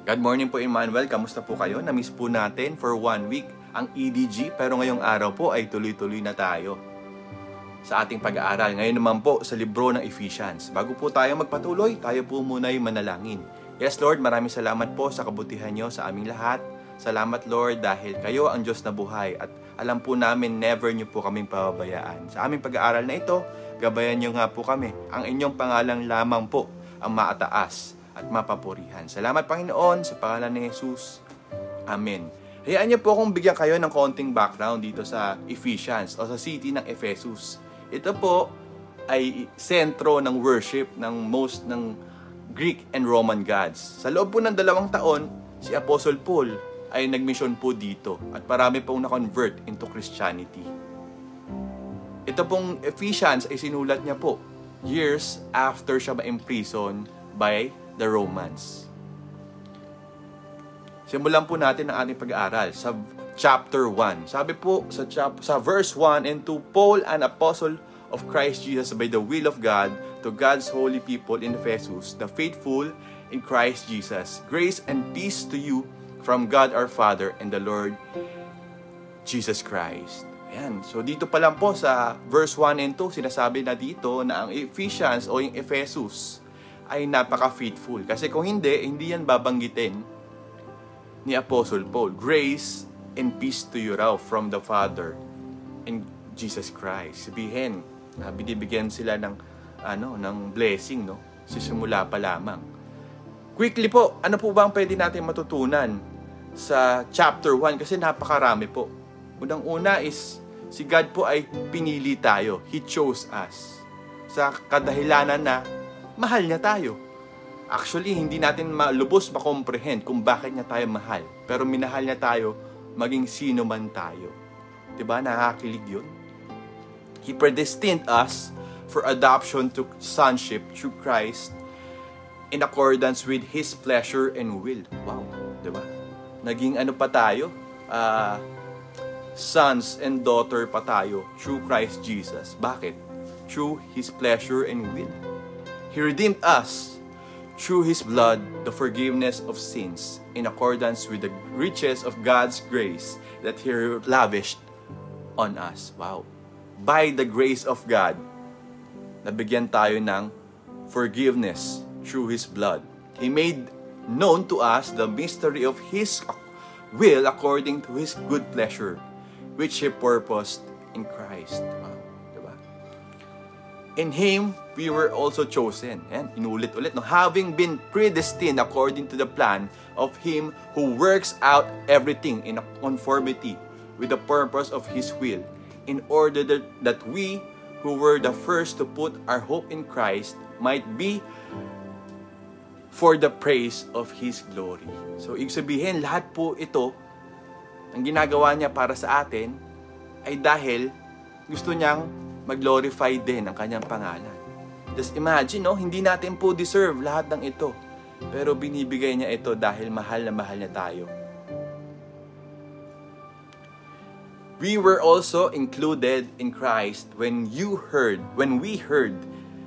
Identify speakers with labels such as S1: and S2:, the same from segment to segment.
S1: Good morning po, Emmanuel. Kamusta po kayo? Na-miss po natin for 1 week ang EDG, pero ngayong araw po ay tuloy-tuloy na tayo sa ating pag-aaral. Ngayon naman po sa libro ng Ephesians. Bago po tayo magpatuloy, tayo po muna ay manalangin. Yes, Lord, maraming salamat po sa kabutihan nyo sa aming lahat. Salamat, Lord, dahil kayo ang Diyos na buhay at alam po namin never nyo po kaming pababayaan. Sa aming pag-aaral na ito, gabayan nyo nga po kami. Ang inyong pangalang lamang po ang maataas at mapapurihan. Salamat, Panginoon, sa pangalan ni Jesus. Amen. Hayaan niyo po akong bigyan kayo ng konting background dito sa Ephesians o sa city ng Ephesus. Ito po ay sentro ng worship ng Greek and Roman gods. Sa loob po ng 2 taon, si Apostle Paul ay nagmission po dito at marami pong na-convert into Christianity. Ito pong Ephesians ay sinulat niya po years after siya ma-imprison by the Romans. Simulan po natin ang ating pag-aaral sa chapter 1. Sabi po sa verse 1 and 2, Paul, an apostle of Christ Jesus by the will of God, to God's holy people in Ephesus, the faithful in Christ Jesus. Grace and peace to you from God our Father and the Lord Jesus Christ. Ayan. So dito pa lang po sa verse 1 and 2, sinasabi na dito na ang Ephesians o yung Ephesus ay napaka-faithful. Kasi kung hindi yan babanggitin ni Apostle Paul. Grace and peace to you raw from the Father and Jesus Christ. Sabihin, binibigyan sila ng blessing, no? Sisimula pa lamang. Quickly po, ano po ba ang pwede natin matutunan sa chapter 1? Kasi napakarami po. Unang-una is, si God po ay pinili tayo. He chose us. Sa kadahilanan na mahal niya tayo. Actually, hindi natin malubos makomprehend kung bakit niya tayo mahal. Pero minahal niya tayo maging sino man tayo. Diba? Nakakilig yun. He predestined us for adoption to sonship through Christ in accordance with His pleasure and will. Wow. Diba? Naging pa tayo? Sons and daughter pa tayo through Christ Jesus. Bakit? Through His pleasure and will. He redeemed us through His blood, the forgiveness of sins, in accordance with the riches of God's grace that He lavished on us. Wow. By the grace of God, nabigyan tayo ng forgiveness through His blood. He made known to us the mystery of His will according to His good pleasure, which He purposed in Christ. Wow. Diba? In Him, we were also chosen. Ayan, inulit-ulit. No? Having been predestined according to the plan of Him who works out everything in conformity with the purpose of His will, in order that we who were the first to put our hope in Christ might be for the praise of His glory. So, ibig sabihin, lahat po ito, ang ginagawa niya para sa atin, ay dahil gusto niyang mag-glorify din ang kanyang pangalan. Just imagine, no? Hindi natin po deserve lahat ng ito. Pero binibigay niya ito dahil mahal na mahal niya tayo. We were also included in Christ when we heard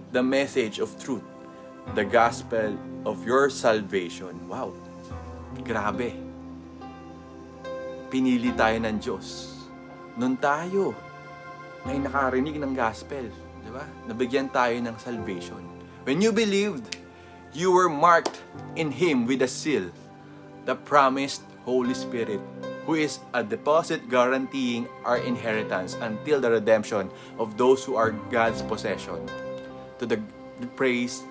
S1: the message of truth, the gospel of your salvation. Wow. Grabe. Pinili tayo ng Diyos. Noon tayo ay nakarinig ng gospel. Diba? Nabigyan tayo ng salvation. When you believed, you were marked in Him with a seal, the promised Holy Spirit, who is a deposit guaranteeing our inheritance until the redemption of those who are God's possession, to the praise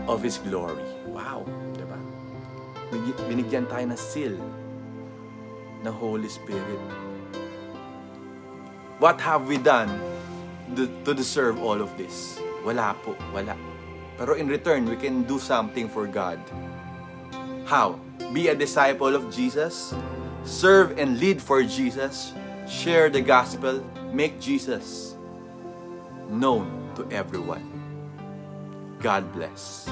S1: of His glory. Wow! Diba? Binigyan tayo ng seal ng Holy Spirit. What have we done to deserve all of this? Wala po, wala. Pero in return, we can do something for God. How? Be a disciple of Jesus, serve and lead for Jesus, share the gospel, make Jesus known to everyone. God bless.